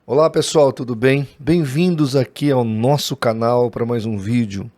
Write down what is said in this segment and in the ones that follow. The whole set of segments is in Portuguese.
Olá pessoal, tudo bem? Bem-vindos aqui ao nosso canal para mais um vídeo.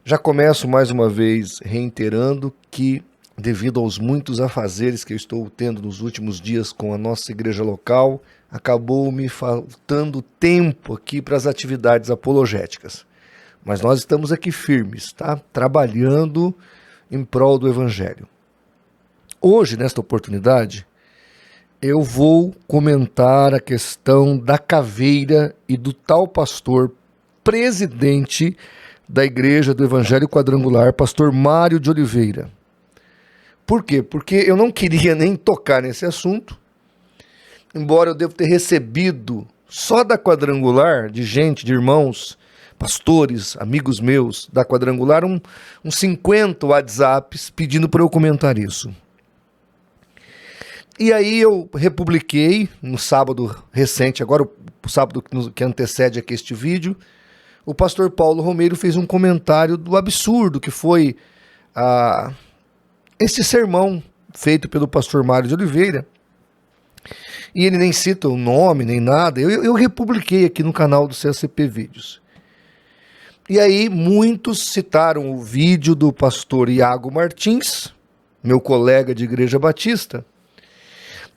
Já começo mais uma vez reiterando que, devido aos muitos afazeres que eu estou tendo nos últimos dias com a nossa igreja local, acabou me faltando tempo aqui para as atividades apologéticas. Mas nós estamos aqui firmes, tá? Trabalhando em prol do Evangelho. Hoje, nesta oportunidade, eu vou comentar a questão da caveira e do tal pastor presidente da Igreja do Evangelho Quadrangular, pastor Mário de Oliveira. Por quê? Porque eu não queria nem tocar nesse assunto, embora eu devo ter recebido só da Quadrangular, de gente, de irmãos, pastores, amigos meus da Quadrangular, uns 50 WhatsApps pedindo para eu comentar isso. E aí eu republiquei no sábado recente, agora o sábado que antecede aqui este vídeo, o pastor Paulo Romeiro fez um comentário do absurdo que foi esse sermão feito pelo pastor Mário de Oliveira. E ele nem cita o nome, nem nada. Eu republiquei aqui no canal do CACP Vídeos. E aí muitos citaram o vídeo do pastor Iago Martins, meu colega de Igreja Batista,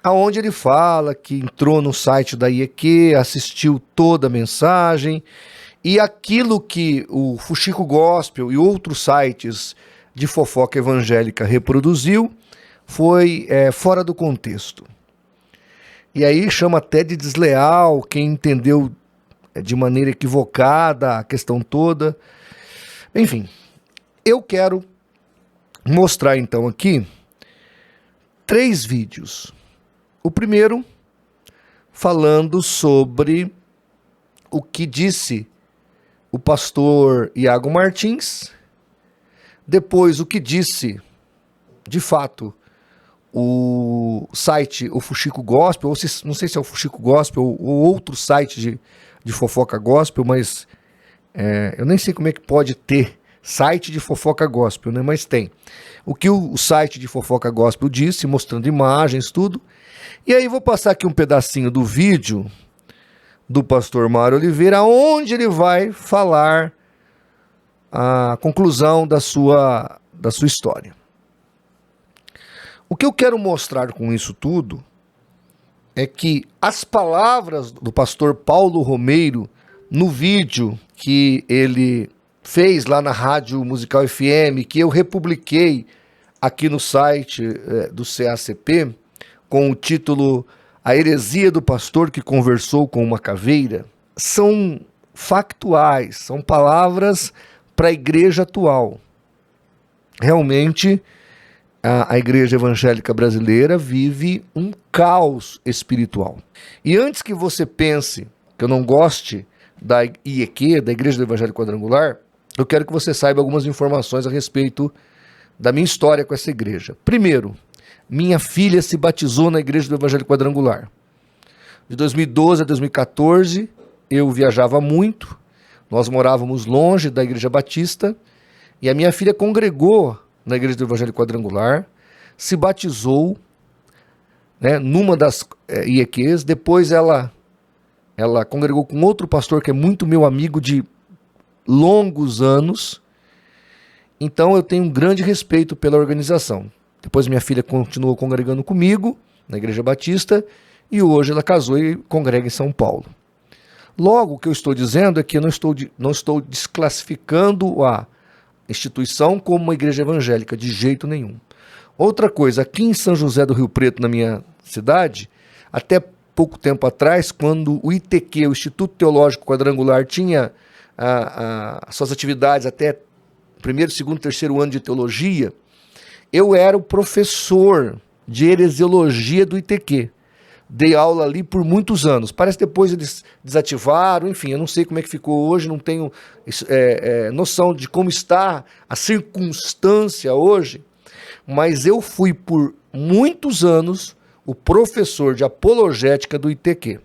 aonde ele fala que entrou no site da IEQ, assistiu toda a mensagem, e aquilo que o Fuxico Gospel e outros sites de fofoca evangélica reproduziu foi fora do contexto. E aí chama até de desleal quem entendeu de maneira equivocada a questão toda. Enfim, eu quero mostrar então aqui 3 vídeos. O primeiro, falando sobre o que disse o pastor Iago Martins, depois o que disse, de fato, o site, o Fuxico Gospel, não sei se é o Fuxico Gospel ou outro site de fofoca gospel, mas eu nem sei como é que pode ter site de fofoca gospel, né? Mas tem. O que o site de fofoca gospel disse, mostrando imagens, tudo. E aí vou passar aqui um pedacinho do vídeo do pastor Mário Oliveira, onde ele vai falar a conclusão da sua história. O que eu quero mostrar com isso tudo é que as palavras do pastor Paulo Romeiro no vídeo que ele fez lá na Rádio Musical FM, que eu republiquei aqui no site do CACP, com o título A Heresia do Pastor que Conversou com uma Caveira, são factuais, são palavras para a igreja atual. Realmente, a igreja evangélica brasileira vive um caos espiritual. E antes que você pense que eu não goste da IEQ, da Igreja do Evangelho Quadrangular, eu quero que você saiba algumas informações a respeito da minha história com essa igreja. Primeiro, minha filha se batizou na Igreja do Evangelho Quadrangular. De 2012 a 2014, eu viajava muito, nós morávamos longe da Igreja Batista, e a minha filha congregou na Igreja do Evangelho Quadrangular, se batizou, né, numa das IEQs, depois ela congregou com outro pastor que é muito meu amigo de longos anos, então eu tenho um grande respeito pela organização. Depois minha filha continuou congregando comigo na Igreja Batista e hoje ela casou e congrega em São Paulo. Logo, o que eu estou dizendo é que eu não estou desclassificando a instituição como uma igreja evangélica, de jeito nenhum. Outra coisa, aqui em São José do Rio Preto, na minha cidade, até pouco tempo atrás, quando o ITQ, o Instituto Teológico Quadrangular, tinha suas atividades até primeiro, segundo, terceiro ano de teologia, eu era o professor de heresiologia do ITQ. Dei aula ali por muitos anos. Parece que depois eles desativaram, enfim, eu não sei como é que ficou hoje, não tenho noção de como está a circunstância hoje, mas eu fui por muitos anos o professor de apologética do ITQ.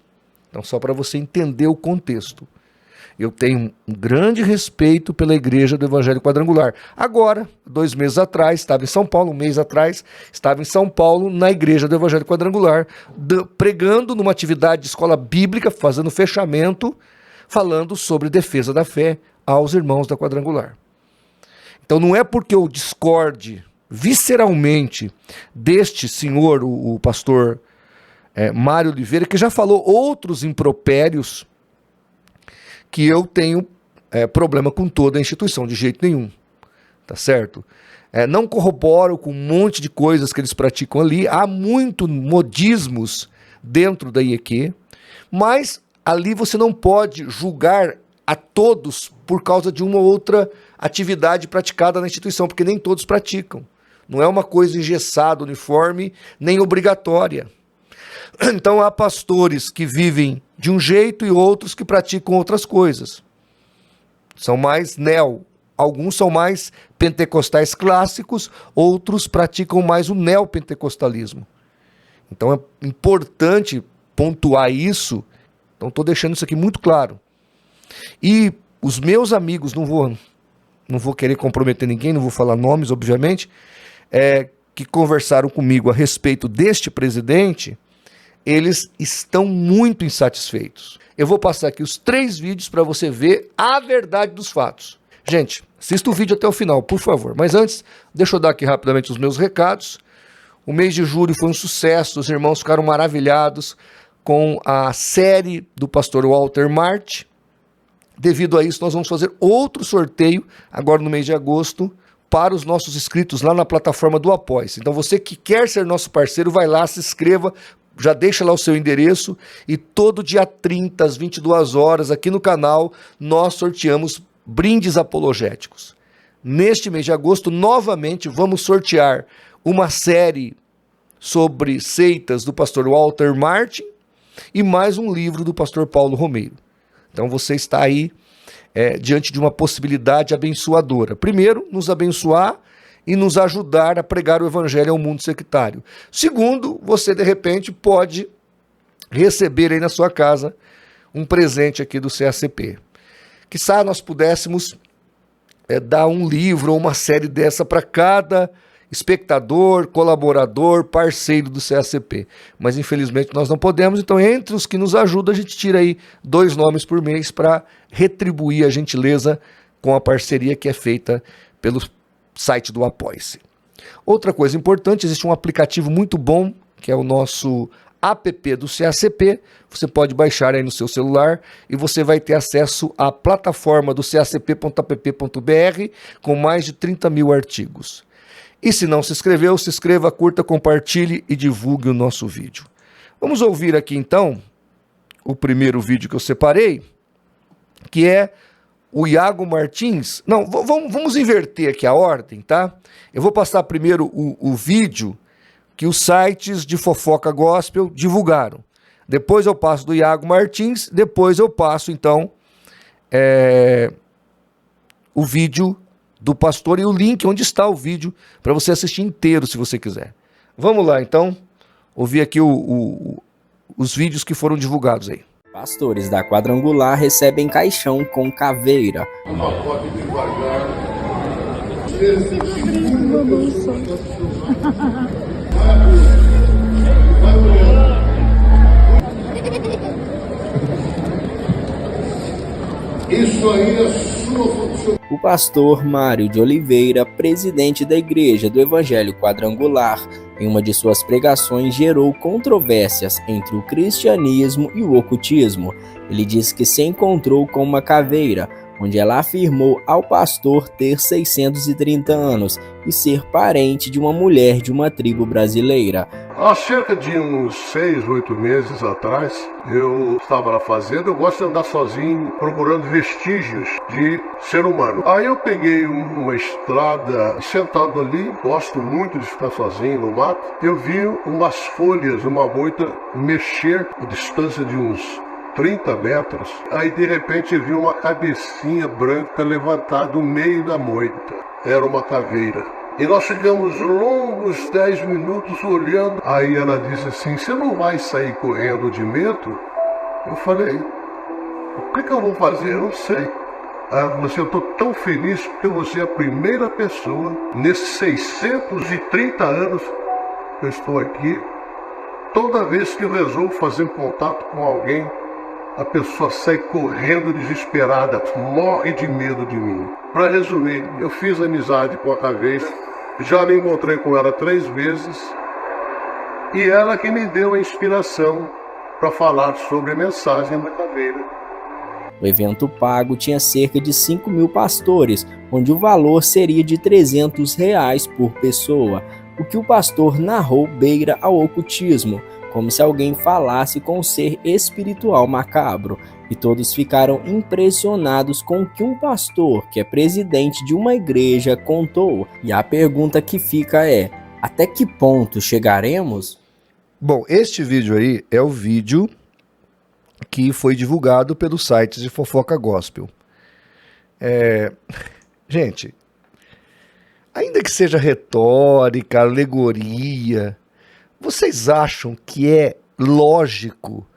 Então, só para você entender o contexto. Eu tenho um grande respeito pela Igreja do Evangelho Quadrangular. Agora, 2 meses atrás, estava em São Paulo, um mês atrás, estava em São Paulo, na Igreja do Evangelho Quadrangular, pregando numa atividade de escola bíblica, fazendo fechamento, falando sobre defesa da fé aos irmãos da Quadrangular. Então não é porque eu discorde visceralmente deste senhor, o pastor Mário Oliveira, que já falou outros impropérios, que eu tenho problema com toda a instituição, de jeito nenhum, tá certo? Não corroboro com um monte de coisas que eles praticam ali, há muito modismos dentro da IEQ, mas ali você não pode julgar a todos por causa de uma ou outra atividade praticada na instituição, porque nem todos praticam. Não é uma coisa engessada, uniforme, nem obrigatória. Então há pastores que vivem de um jeito e outros que praticam outras coisas. São mais alguns são mais pentecostais clássicos, outros praticam mais o neopentecostalismo. Então é importante pontuar isso, então estou deixando isso aqui muito claro. E os meus amigos, não vou querer comprometer ninguém, não vou falar nomes, obviamente, que conversaram comigo a respeito deste presidente, eles estão muito insatisfeitos. Eu vou passar aqui os 3 vídeos para você ver a verdade dos fatos. Gente, assista o vídeo até o final, por favor. Mas antes, deixa eu dar aqui rapidamente os meus recados. O mês de julho foi um sucesso, os irmãos ficaram maravilhados com a série do pastor Walter Marty. Devido a isso, nós vamos fazer outro sorteio, agora no mês de agosto, para os nossos inscritos lá na plataforma do Apoia-se. Então você que quer ser nosso parceiro, vai lá, se inscreva, já deixa lá o seu endereço e todo dia 30, às 22 horas, aqui no canal, nós sorteamos brindes apologéticos. Neste mês de agosto, novamente, vamos sortear uma série sobre seitas do pastor Walter Marty e mais um livro do pastor Paulo Romeiro. Então você está aí diante de uma possibilidade abençoadora. Primeiro, nos abençoar e nos ajudar a pregar o evangelho ao mundo sectário. Segundo, você de repente pode receber aí na sua casa um presente aqui do CACP. Quizá nós pudéssemos dar um livro ou uma série dessa para cada espectador, colaborador, parceiro do CACP. Mas infelizmente nós não podemos, então entre os que nos ajudam a gente tira aí 2 nomes por mês para retribuir a gentileza com a parceria que é feita pelo site do Apoia-se. Outra coisa importante, existe um aplicativo muito bom, que é o nosso app do CACP, você pode baixar aí no seu celular e você vai ter acesso à plataforma do cacp.app.br com mais de 30 mil artigos. E se não se inscreveu, se inscreva, curta, compartilhe e divulgue o nosso vídeo. Vamos ouvir aqui então o primeiro vídeo que eu separei, que é o Iago Martins. Não, vamos inverter aqui a ordem, tá? Eu vou passar primeiro o vídeo que os sites de fofoca gospel divulgaram. Depois eu passo do Iago Martins, depois eu passo então o vídeo do pastor e o link onde está o vídeo para você assistir inteiro se você quiser. Vamos lá então, ouvir aqui os vídeos que foram divulgados aí. Pastores da Quadrangular recebem caixão com caveira. Uma foto devagar. Isso aí é sua função. O pastor Mário de Oliveira, presidente da Igreja do Evangelho Quadrangular, em uma de suas pregações gerou controvérsias entre o cristianismo e o ocultismo. Ele disse que se encontrou com uma caveira, onde ela afirmou ao pastor ter 630 anos e ser parente de uma mulher de uma tribo brasileira. Há cerca de uns 6, 8 meses atrás, eu estava na fazenda, eu gosto de andar sozinho, procurando vestígios de ser humano. Aí eu peguei uma estrada, sentado ali, gosto muito de ficar sozinho no mato, eu vi umas folhas, uma moita mexer a distância de uns 30 metros. Aí de repente eu vi uma cabecinha branca levantada no meio da moita. Era uma caveira. E nós ficamos longos 10 minutos olhando. Aí ela disse assim, você não vai sair correndo de medo? Eu falei, O que eu vou fazer? Eu não sei. Mas eu estou tão feliz porque você é a primeira pessoa nesses 630 anos que eu estou aqui. Toda vez que eu resolvo fazer contato com alguém, a pessoa sai correndo desesperada, morre de medo de mim. Para resumir, eu fiz amizade com a Caveira, já me encontrei com ela 3 vezes, e ela que me deu a inspiração para falar sobre a mensagem da Caveira. O evento pago tinha cerca de 5.000 pastores, onde o valor seria de R$300 por pessoa. O que o pastor narrou beira ao ocultismo, como se alguém falasse com um ser espiritual macabro. E todos ficaram impressionados com o que um pastor, que é presidente de uma igreja, contou. E a pergunta que fica é: até que ponto chegaremos? Bom, este vídeo aí é o vídeo que foi divulgado pelos sites de fofoca gospel. Gente, ainda que seja retórica, alegoria, vocês acham que é lógico,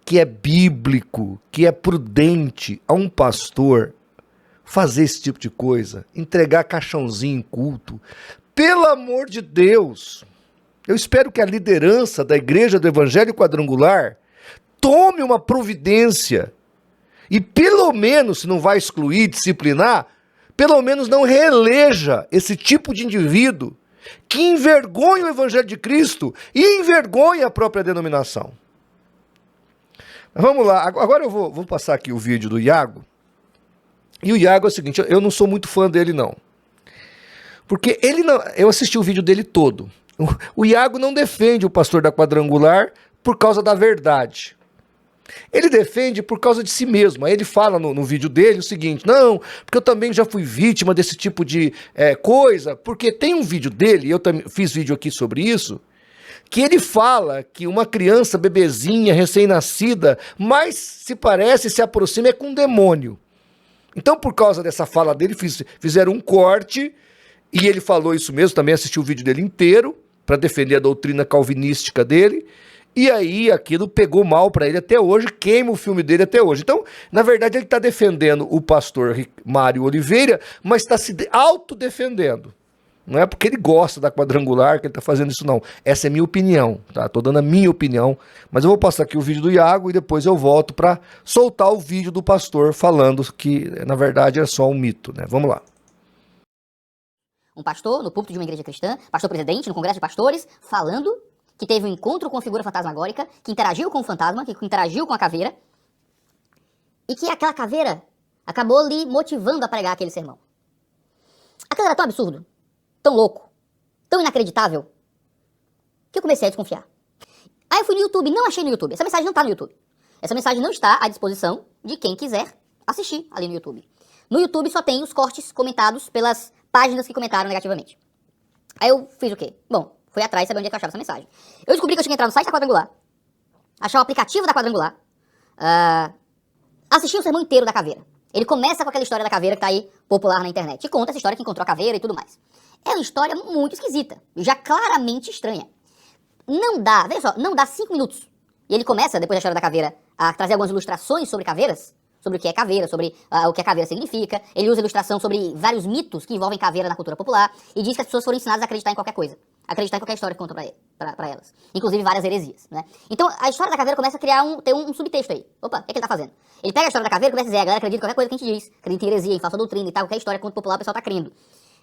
que é bíblico, que é prudente a um pastor fazer esse tipo de coisa? Entregar caixãozinho em culto? Pelo amor de Deus! Eu espero que a liderança da Igreja do Evangelho Quadrangular tome uma providência e pelo menos, se não vai excluir, disciplinar, pelo menos não reeleja esse tipo de indivíduo que envergonha o Evangelho de Cristo e envergonha a própria denominação. Vamos lá, agora eu vou passar aqui o vídeo do Iago. E o Iago é o seguinte, eu não sou muito fã dele não. Porque ele não, eu assisti o vídeo dele todo. O Iago não defende o pastor da Quadrangular por causa da verdade. Ele defende por causa de si mesmo. Aí ele fala no vídeo dele o seguinte: não, porque eu também já fui vítima desse tipo de coisa. Porque tem um vídeo dele, eu também fiz vídeo aqui sobre isso, que ele fala que uma criança bebezinha, recém-nascida, mais se parece, se aproxima com um demônio. Então, por causa dessa fala dele, fizeram um corte, e ele falou isso mesmo, também assisti o vídeo dele inteiro, para defender a doutrina calvinística dele. E aí aquilo pegou mal para ele até hoje, queima o filme dele até hoje. Então, na verdade, ele está defendendo o pastor Mário Oliveira, mas está se autodefendendo. Não é porque ele gosta da Quadrangular que ele está fazendo isso, não. Essa é minha opinião, tá? Estou dando a minha opinião, mas eu vou passar aqui o vídeo do Iago e depois eu volto para soltar o vídeo do pastor falando que, na verdade, é só um mito, né? Vamos lá. Um pastor no púlpito de uma igreja cristã, pastor presidente no congresso de pastores, falando que teve um encontro com a figura fantasmagórica, que interagiu com o fantasma, que interagiu com a caveira, e que aquela caveira acabou lhe motivando a pregar aquele sermão. Aquilo era tão absurdo, tão louco, tão inacreditável, que eu comecei a desconfiar. Aí eu fui no YouTube, não achei no YouTube. Essa mensagem não está no YouTube. Essa mensagem não está à disposição de quem quiser assistir ali no YouTube. No YouTube só tem os cortes comentados pelas páginas que comentaram negativamente. Aí eu fiz o quê? Bom, fui atrás saber onde é que eu achava essa mensagem. Eu descobri que eu tinha que entrar no site da Quadrangular, achar o aplicativo da Quadrangular, assistir o sermão inteiro da caveira. Ele começa com aquela história da caveira que tá aí popular na internet. E conta essa história que encontrou a caveira e tudo mais. É uma história muito esquisita, já claramente estranha. Não dá, veja só, não dá 5 minutos. E ele começa, depois da história da caveira, a trazer algumas ilustrações sobre caveiras, sobre o que é caveira, sobre o que a caveira significa. Ele usa ilustração sobre vários mitos que envolvem caveira na cultura popular e diz que as pessoas foram ensinadas a acreditar em qualquer coisa. Acreditar em qualquer história que conta pra elas. Inclusive várias heresias, né? Então a história da caveira começa a criar ter um subtexto aí. Opa, o que ele tá fazendo? Ele pega a história da caveira e começa a dizer: a galera acredita em qualquer coisa que a gente diz. Acredita em heresia, em falsa doutrina e tal. Qualquer história que conta popular o pessoal tá crendo.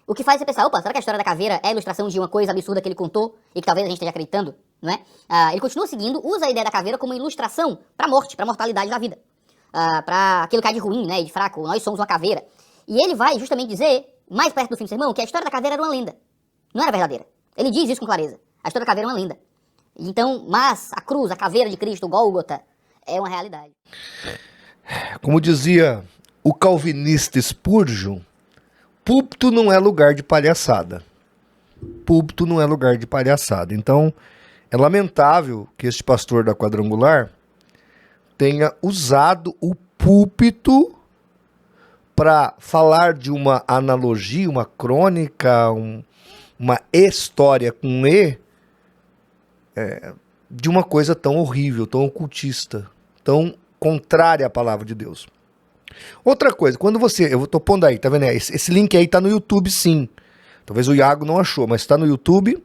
O que faz você pensar: opa, será que a história da caveira é a ilustração de uma coisa absurda que ele contou e que talvez a gente esteja acreditando? Não é? Ele continua seguindo, usa a ideia da caveira como ilustração pra morte, pra mortalidade da vida. Pra aquilo que há de ruim, né, e de fraco. Nós somos uma caveira. E ele vai justamente dizer, mais perto do fim do sermão, que a história da caveira era uma lenda. Não era verdadeira. Ele diz isso com clareza. A história da caveira é uma lenda. Então, mas a cruz, a caveira de Cristo, o Gólgota, é uma realidade. Como dizia o calvinista Spurgeon, púlpito não é lugar de palhaçada. Púlpito não é lugar de palhaçada. Então, é lamentável que este pastor da Quadrangular tenha usado o púlpito para falar de uma analogia, uma crônica, uma história com E, de uma coisa tão horrível, tão ocultista, tão contrária à palavra de Deus. Outra coisa, quando eu tô pondo aí, tá vendo? Esse link aí tá no YouTube, sim. Talvez o Iago não achou, mas tá no YouTube.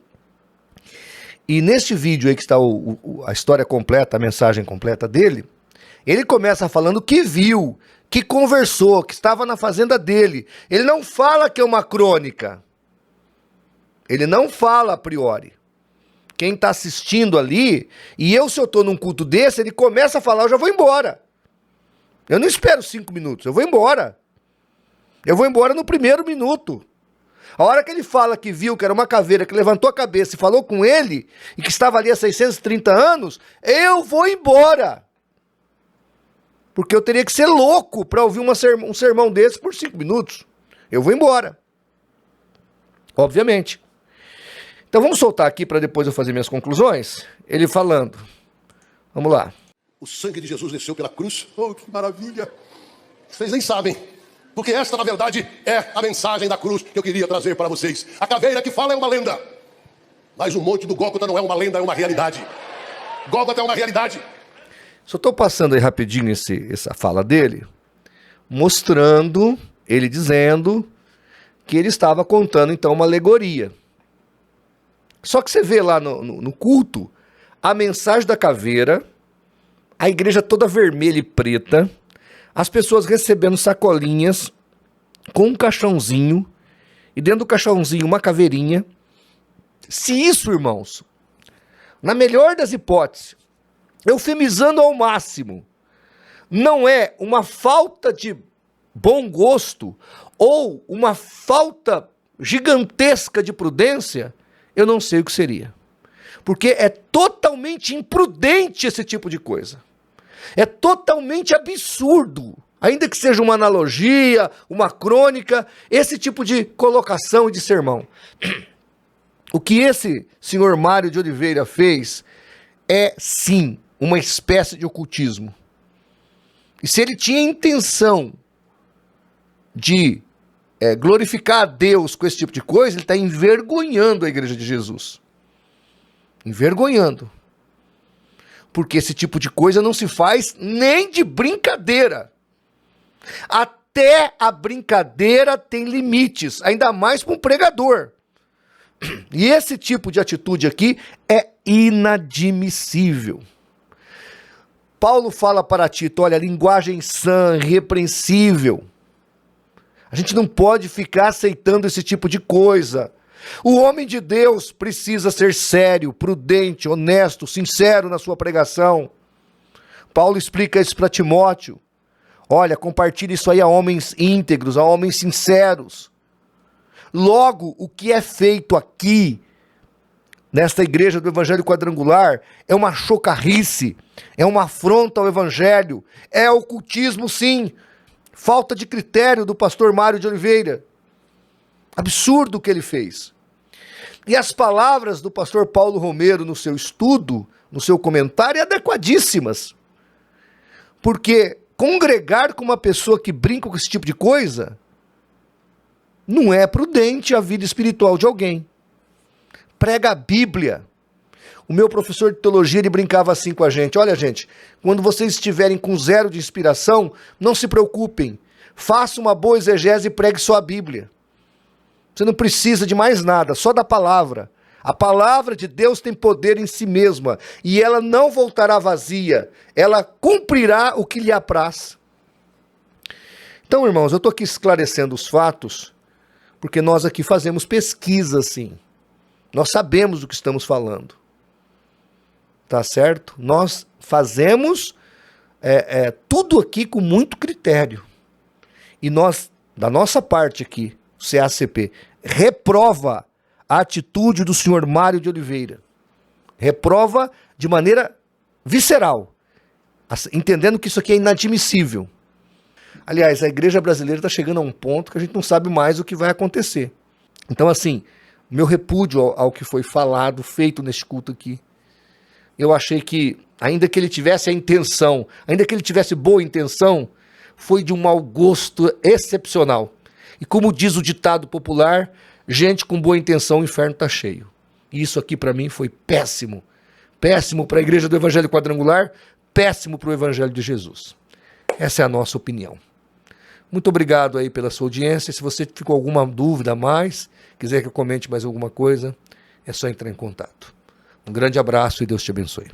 E neste vídeo aí que está a história completa, a mensagem completa dele, ele começa falando que viu, que conversou, que estava na fazenda dele. Ele não fala que é uma crônica. Ele não fala a priori. Quem está assistindo ali, e se eu estou num culto desse, ele começa a falar, eu já vou embora. Eu não espero 5 minutos, eu vou embora. Eu vou embora no primeiro minuto. A hora que ele fala que viu que era uma caveira, que levantou a cabeça e falou com ele, e que estava ali há 630 anos, eu vou embora. Porque eu teria que ser louco para ouvir um sermão desse por 5 minutos. Eu vou embora. Obviamente. Então vamos soltar aqui para depois eu fazer minhas conclusões. Ele falando. Vamos lá. O sangue de Jesus desceu pela cruz. Oh, que maravilha. Vocês nem sabem. Porque esta, na verdade, é a mensagem da cruz que eu queria trazer para vocês. A caveira que fala é uma lenda. Mas o monte do Gólgota não é uma lenda, é uma realidade. Gólgota é uma realidade. Só estou passando aí rapidinho essa fala dele, mostrando, ele dizendo que ele estava contando então uma alegoria. Só que você vê lá no culto, a mensagem da caveira, a igreja toda vermelha e preta, as pessoas recebendo sacolinhas com um caixãozinho, e dentro do caixãozinho uma caveirinha. Se isso, irmãos, na melhor das hipóteses, eufemizando ao máximo, não é uma falta de bom gosto ou uma falta gigantesca de prudência, eu não sei o que seria. Porque é totalmente imprudente esse tipo de coisa. É totalmente absurdo, ainda que seja uma analogia, uma crônica, esse tipo de colocação e de sermão. O que esse senhor Mário de Oliveira fez é, sim, uma espécie de ocultismo. E se ele tinha intenção de glorificar a Deus com esse tipo de coisa, ele está envergonhando a Igreja de Jesus. Envergonhando. Porque esse tipo de coisa não se faz nem de brincadeira. Até a brincadeira tem limites, ainda mais para um pregador. E esse tipo de atitude aqui é inadmissível. Paulo fala para Tito, olha, linguagem sã, irrepreensível. A gente não pode ficar aceitando esse tipo de coisa. O homem de Deus precisa ser sério, prudente, honesto, sincero na sua pregação. Paulo explica isso para Timóteo. Olha, compartilhe isso aí a homens íntegros, a homens sinceros. Logo, o que é feito aqui, nesta igreja do Evangelho Quadrangular, é uma chocarrice, é uma afronta ao Evangelho, é ocultismo sim, falta de critério do pastor Mário de Oliveira. Absurdo o que ele fez. E as palavras do pastor Paulo Romero no seu estudo, no seu comentário, adequadíssimas. Porque congregar com uma pessoa que brinca com esse tipo de coisa não é prudente a vida espiritual de alguém. Prega a Bíblia. O meu professor de teologia, ele brincava assim com a gente. Olha, gente, quando vocês estiverem com 0 de inspiração, não se preocupem. Faça uma boa exegese e pregue só a Bíblia. Você não precisa de mais nada, só da palavra. A palavra de Deus tem poder em si mesma. E ela não voltará vazia. Ela cumprirá o que lhe apraz. Então, irmãos, eu estou aqui esclarecendo os fatos, porque nós aqui fazemos pesquisa, sim. Nós sabemos do que estamos falando. Tá certo? Nós fazemos tudo aqui com muito critério. E nós, da nossa parte aqui, o CACP, reprova a atitude do senhor Mário de Oliveira. Reprova de maneira visceral, entendendo que isso aqui é inadmissível. Aliás, a igreja brasileira está chegando a um ponto que a gente não sabe mais o que vai acontecer. Então, assim, meu repúdio ao que foi falado, feito neste culto aqui. Eu achei que, ainda que ele tivesse a intenção, ainda que ele tivesse boa intenção, foi de um mau gosto excepcional. E como diz o ditado popular, gente com boa intenção, o inferno está cheio. E isso aqui para mim foi péssimo. Péssimo para a igreja do Evangelho Quadrangular, péssimo para o Evangelho de Jesus. Essa é a nossa opinião. Muito obrigado aí pela sua audiência. Se você ficou alguma dúvida a mais, quiser que eu comente mais alguma coisa, é só entrar em contato. Um grande abraço e Deus te abençoe.